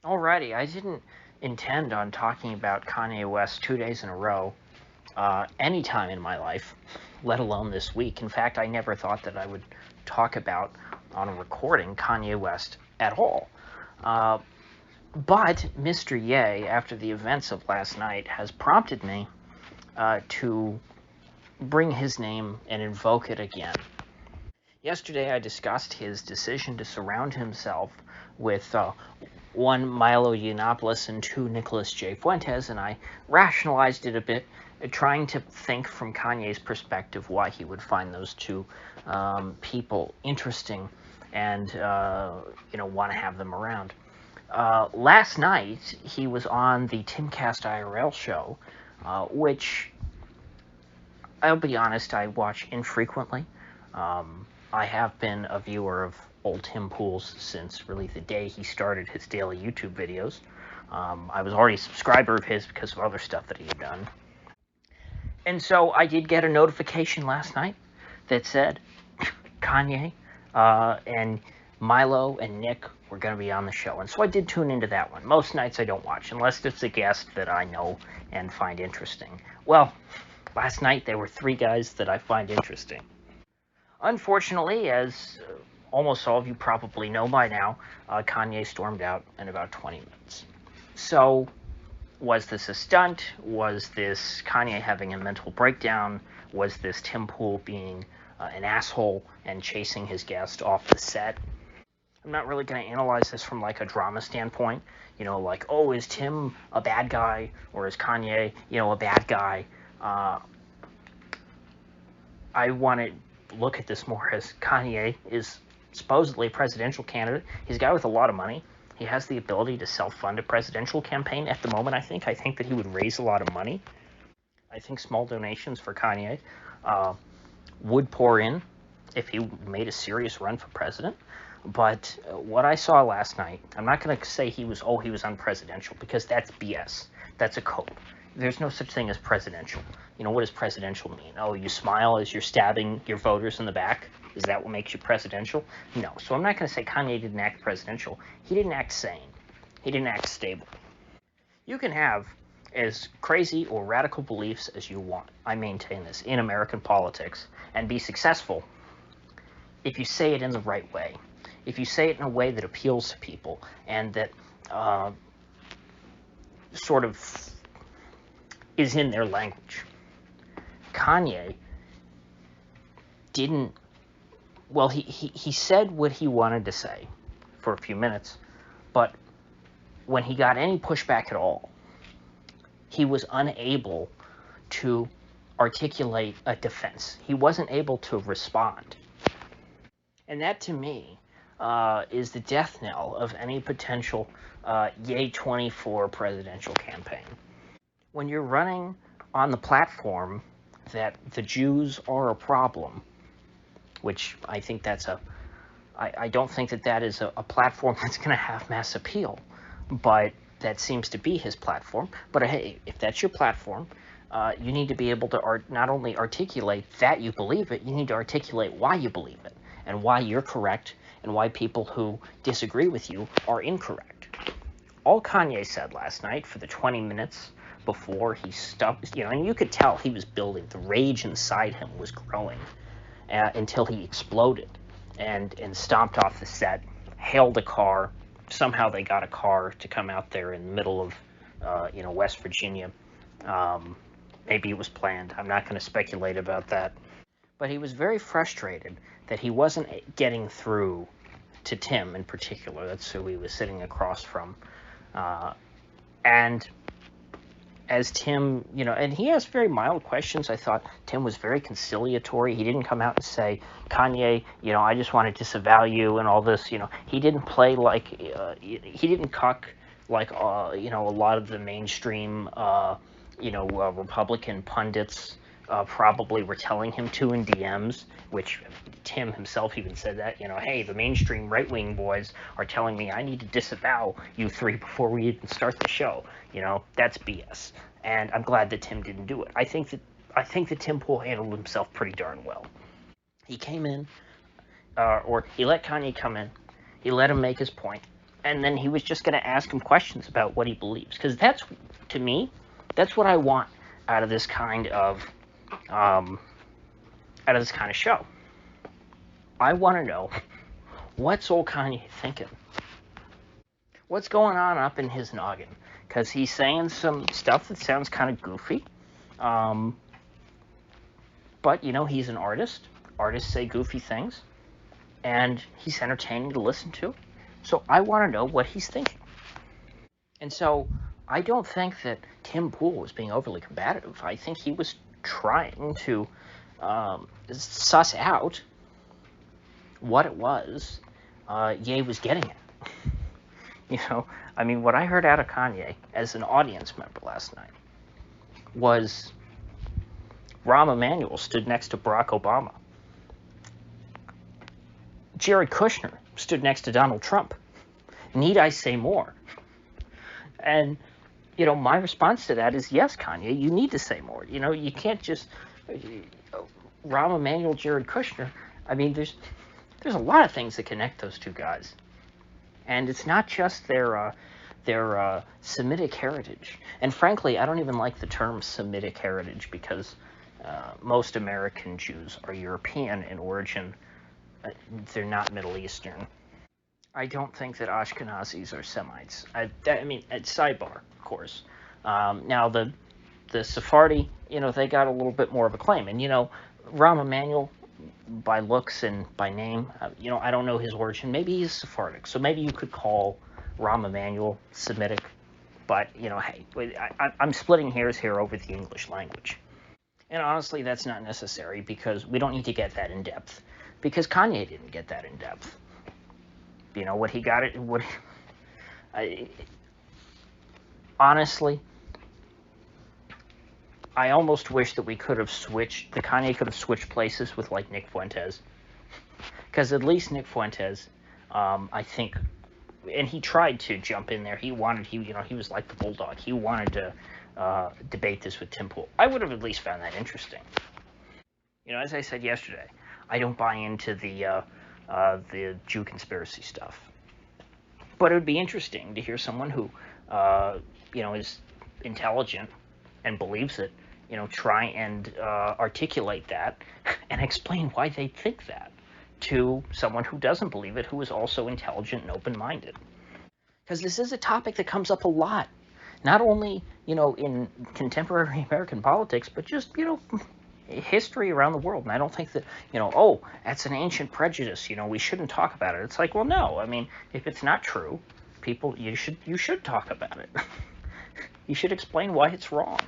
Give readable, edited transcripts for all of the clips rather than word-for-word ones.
Alrighty, I didn't intend on talking about Kanye West 2 days in a row, any time in my life, let alone this week. In fact, I never thought that I would talk about on a recording Kanye West at all. But Mr. Ye, after the events of last night, has prompted me to bring his name and invoke it again. Yesterday, I discussed his decision to surround himself with one Milo Yiannopoulos and two Nicholas J. Fuentes, and I rationalized it a bit, trying to think from Kanye's perspective why he would find those two people interesting and want to have them around. Last night, he was on the Timcast IRL show, which, I'll be honest, I watch infrequently. I have been a viewer of old Tim Pool's since really the day he started his daily YouTube videos. I was already a subscriber of his because of other stuff that he had done. And so I did get a notification last night that said Kanye and Milo and Nick were going to be on the show. And so I did tune into that one. Most nights I don't watch unless it's a guest that I know and find interesting. Well, last night there were three guys that I find interesting. Unfortunately, as almost all of you probably know by now, Kanye stormed out in about 20 minutes. So, was this a stunt? Was this Kanye having a mental breakdown? Was this Tim Pool being an asshole and chasing his guest off the set? I'm not really going to analyze this from like a drama standpoint. Like, oh, is Tim a bad guy? Or is Kanye, a bad guy? I want to look at this more as Kanye is supposedly a presidential candidate. He's a guy with a lot of money. He has the ability to self-fund a presidential campaign at the moment, I think. I think that he would raise a lot of money. I think small donations for Kanye would pour in if he made a serious run for president. But what I saw last night, I'm not going to say he was unpresidential, because that's BS. That's a code. There's no such thing as presidential. What does presidential mean? Oh, you smile as you're stabbing your voters in the back? Is that what makes you presidential? No. So I'm not going to say Kanye didn't act presidential. He didn't act sane. He didn't act stable. You can have as crazy or radical beliefs as you want. I maintain this in American politics, and be successful if you say it in the right way. If you say it in a way that appeals to people and that sort of is in their language. Kanye didn't, well, he said what he wanted to say for a few minutes, but when he got any pushback at all, he was unable to articulate a defense. He wasn't able to respond. And that, to me, is the death knell of any potential Yay 24 presidential campaign. When you're running on the platform that the Jews are a problem, which I think I don't think that is a platform that's going to have mass appeal, but that seems to be his platform. But hey, if that's your platform, you need to be able to not only articulate that you believe it, you need to articulate why you believe it, and why you're correct, and why people who disagree with you are incorrect. All Kanye said last night for the 20 minutes before he stopped, and you could tell he was building. The rage inside him was growing until he exploded and stomped off the set, hailed a car. Somehow they got a car to come out there in the middle of, West Virginia. Maybe it was planned. I'm not going to speculate about that. But he was very frustrated that he wasn't getting through to Tim in particular. That's who he was sitting across from. And as Tim, and he asked very mild questions. I thought Tim was very conciliatory. He didn't come out and say, Kanye, I just want to disavow you and all this. He didn't play like, he didn't cuck like, a lot of the mainstream, Republican pundits probably were telling him to in DMs, which Tim himself even said that, hey, the mainstream right-wing boys are telling me I need to disavow you three before we even start the show. That's BS. And I'm glad that Tim didn't do it. I think that Tim Pool handled himself pretty darn well. He came in, or he let Kanye come in. He let him make his point. and then he was just going to ask him questions about what he believes, because that's, to me, that's what I want out of this kind of show. I want to know, what's old Kanye thinking? What's going on up in his noggin? Because he's saying some stuff that sounds kind of goofy. But, you know, he's an artist. Artists say goofy things. And he's entertaining to listen to. So I want to know what he's thinking. And so I don't think that Tim Pool was being overly combative. I think he was trying to suss out what it was Ye was getting at. You know, I mean, what I heard out of Kanye as an audience member last night was Rahm Emanuel stood next to Barack Obama. Jared Kushner stood next to Donald Trump. Need I say more? And, you know, my response to that is, yes, Kanye, you need to say more. You know, you can't just Rahm Emanuel, Jared Kushner. I mean, there's a lot of things that connect those two guys. And it's not just their Semitic heritage. And frankly, I don't even like the term Semitic heritage, because most American Jews are European in origin. They're not Middle Eastern. I don't think that Ashkenazis are Semites. I mean, at sidebar, of course. Now, the Sephardi, you know, they got a little bit more of a claim. And, you know, Rahm Emanuel, by looks and by name, you know, I don't know his origin. Maybe he's Sephardic. So maybe you could call Rahm Emanuel Semitic. But, you know, hey, I'm splitting hairs here over the English language. And honestly, that's not necessary, because we don't need to get that in depth. Because Kanye didn't get that in depth. You know, honestly, I almost wish that Kanye could have switched places with, like, Nick Fuentes. Because at least Nick Fuentes, I think, and he tried to jump in there. He was like the bulldog. He wanted to debate this with Tim Pool. I would have at least found that interesting. You know, as I said yesterday, I don't buy into the Jew conspiracy stuff. But it would be interesting to hear someone who, you know, is intelligent and believes it, you know, try and articulate that and explain why they think that to someone who doesn't believe it, who is also intelligent and open-minded. Because this is a topic that comes up a lot, not only, you know, in contemporary American politics, but just, you know, history around the world. And I don't think that, you know, oh, that's an ancient prejudice, you know, we shouldn't talk about it. It's like, well, no, I mean, if it's not true, people, you should talk about it. You should explain why it's wrong.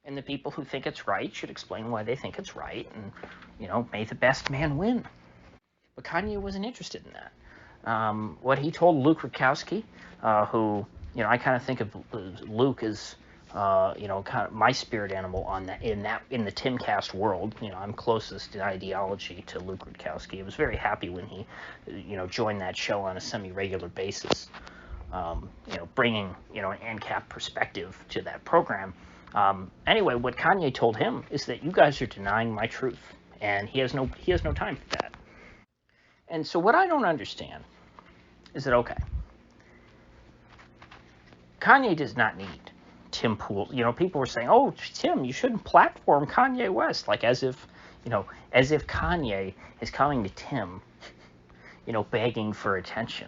And the people who think it's right should explain why they think it's right, and, you know, may the best man win. But Kanye wasn't interested in that. What he told Luke Rudkowski, who, you know, I kind of think of Luke as, you know, kind of my spirit animal on that in the Timcast world. You know, I'm closest in ideology to Luke Rudkowski. I was very happy when he, you know, joined that show on a semi-regular basis. You know, bringing, you know, an ANCAP perspective to that program. Anyway, what Kanye told him is that you guys are denying my truth, and he has no time for that. And so what I don't understand is that, okay, Kanye does not need Tim Pool. You know, people were saying, oh, Tim, you shouldn't platform Kanye West, like as if Kanye is coming to Tim, you know, begging for attention.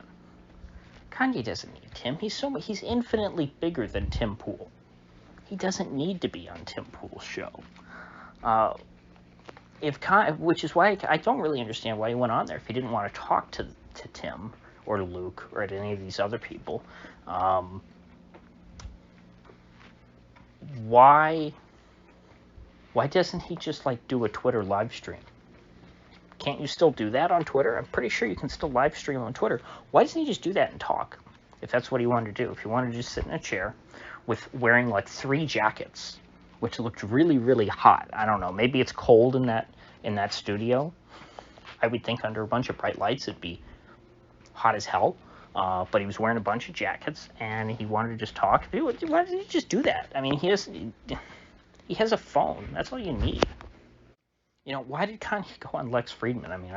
Kanye doesn't need Tim. He's infinitely bigger than Tim Pool. He doesn't need to be on Tim Pool's show. Which is why I don't really understand why he went on there if he didn't want to talk to Tim or to Luke or to any of these other people. Why doesn't he just, like, do a Twitter live stream? Can't you still do that on Twitter? I'm pretty sure you can still live stream on Twitter. Why doesn't he just do that and talk, if that's what he wanted to do? If he wanted to just sit in a chair with wearing, like, 3 jackets, which looked really, really hot. I don't know. Maybe it's cold in that studio. I would think under a bunch of bright lights it'd be hot as hell. But he was wearing a bunch of jackets, and he wanted to just talk. Why didn't he just do that? I mean, he has a phone. That's all you need. You know, why did Kanye go on Lex Friedman? I mean,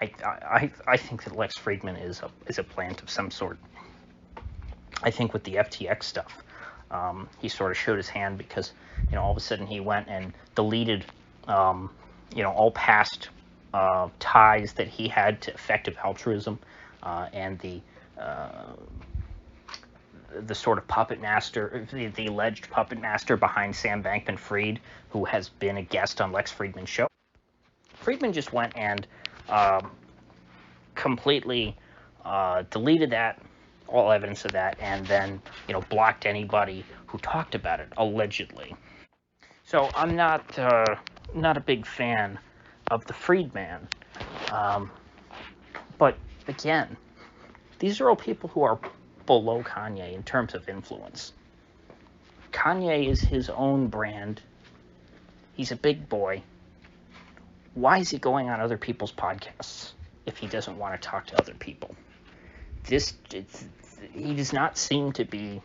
I think that Lex Friedman is a plant of some sort. I think with the FTX stuff, he sort of showed his hand because, all of a sudden he went and deleted, all past ties that he had to effective altruism, and the sort of puppet master, the alleged puppet master behind Sam Bankman-Fried, who has been a guest on Lex Friedman's show. Friedman just went and completely deleted that, all evidence of that, and then, blocked anybody who talked about it, allegedly. So I'm not a big fan of the Friedman, but again, these are all people who are below Kanye in terms of influence. Kanye is his own brand. He's a big boy. Why is he going on other people's podcasts if he doesn't want to talk to other people? He does not seem to be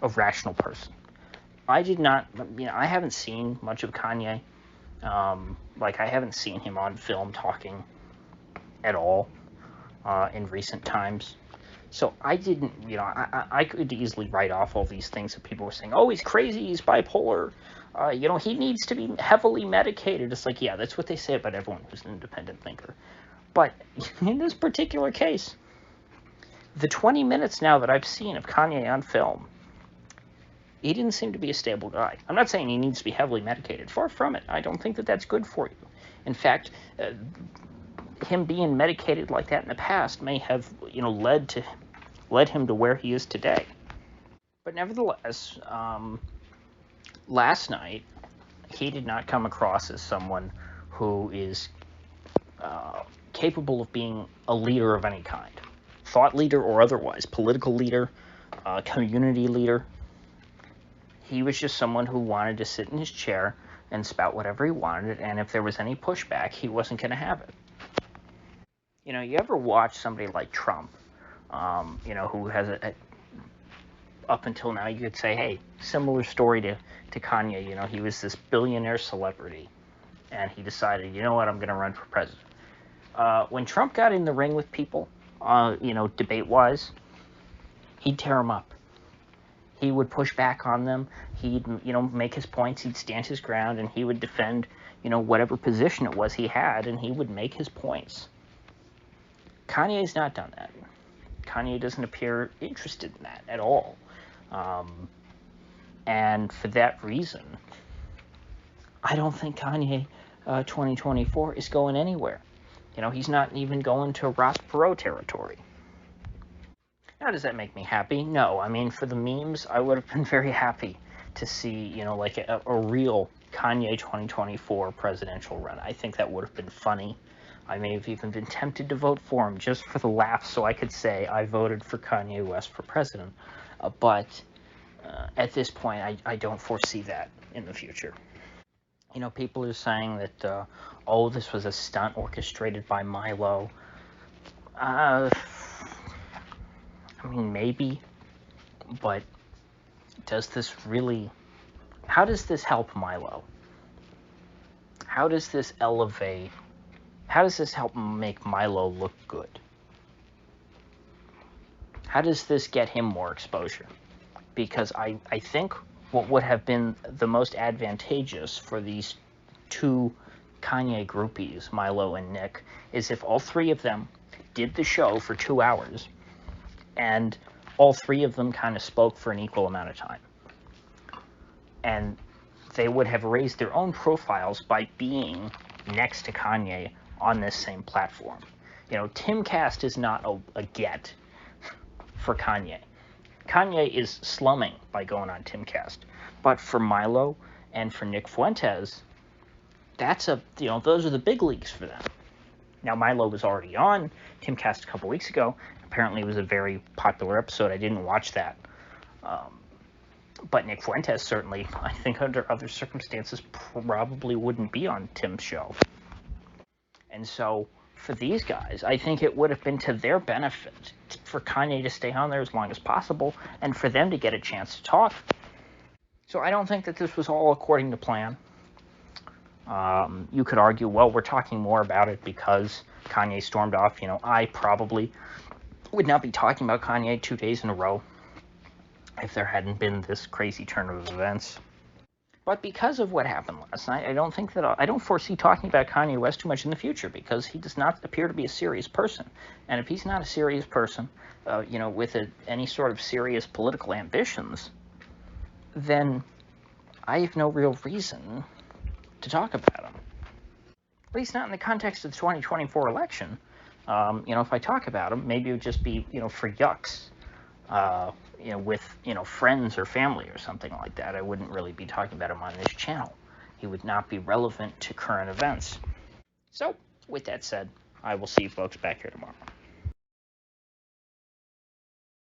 a rational person. I haven't seen much of Kanye. I haven't seen him on film talking at all in recent times. So I didn't, I could easily write off all these things that people were saying. Oh, he's crazy, he's bipolar. He needs to be heavily medicated. It's like, yeah, that's what they say about everyone who's an independent thinker. But in this particular case, the 20 minutes now that I've seen of Kanye on film, he didn't seem to be a stable guy. I'm not saying he needs to be heavily medicated. Far from it. I don't think that that's good for you. In fact, him being medicated like that in the past may have, led him to where he is today. But nevertheless, last night, he did not come across as someone who is capable of being a leader of any kind. Thought leader or otherwise, political leader, community leader. He was just someone who wanted to sit in his chair and spout whatever he wanted, and if there was any pushback, he wasn't going to have it. You ever watch somebody like Trump, who has up until now, you could say, hey, similar story to Kanye. He was this billionaire celebrity, and he decided, I'm going to run for president. When Trump got in the ring with people, debate-wise, he'd tear them up. He would push back on them. He'd, make his points. He'd stand his ground, and he would defend, whatever position it was he had, and he would make his points. Kanye's not done that. Kanye doesn't appear interested in that at all. And for that reason, I don't think Kanye 2024 is going anywhere. He's not even going to Ross Perot territory. Now, does that make me happy? No. I mean, for the memes, I would have been very happy to see, a real Kanye 2024 presidential run. I think that would have been funny. I may have even been tempted to vote for him just for the laughs so I could say I voted for Kanye West for president. But at this point, I don't foresee that in the future. People are saying that, this was a stunt orchestrated by Milo. Maybe, but does this really... How does this help Milo? How does this elevate... How does this help make Milo look good? How does this get him more exposure? Because I think what would have been the most advantageous for these two Kanye groupies, Milo and Nick, is if all three of them did the show for 2 hours and all three of them kind of spoke for an equal amount of time. And they would have raised their own profiles by being next to Kanye on this same platform. Timcast is not a get for Kanye. Kanye is slumming by going on Timcast. But for Milo and for Nick Fuentes, those are the big leagues for them. Now, Milo was already on Timcast a couple weeks ago. Apparently, it was a very popular episode. I didn't watch that. But Nick Fuentes certainly, I think under other circumstances, probably wouldn't be on Tim's show. And so, for these guys, I think it would have been to their benefit for Kanye to stay on there as long as possible and for them to get a chance to talk. So I don't think that this was all according to plan. You could argue, well, we're talking more about it because Kanye stormed off. I probably would not be talking about Kanye 2 days in a row if there hadn't been this crazy turn of events. But because of what happened last night, I don't foresee talking about Kanye West too much in the future, because he does not appear to be a serious person. And if he's not a serious person, with any sort of serious political ambitions, then I have no real reason to talk about him. At least not in the context of the 2024 election. If I talk about him, maybe it would just be, for yucks. With friends or family or something like that. I wouldn't really be talking about him on this channel. He would not be relevant to current events. So, with that said, I will see you folks back here tomorrow.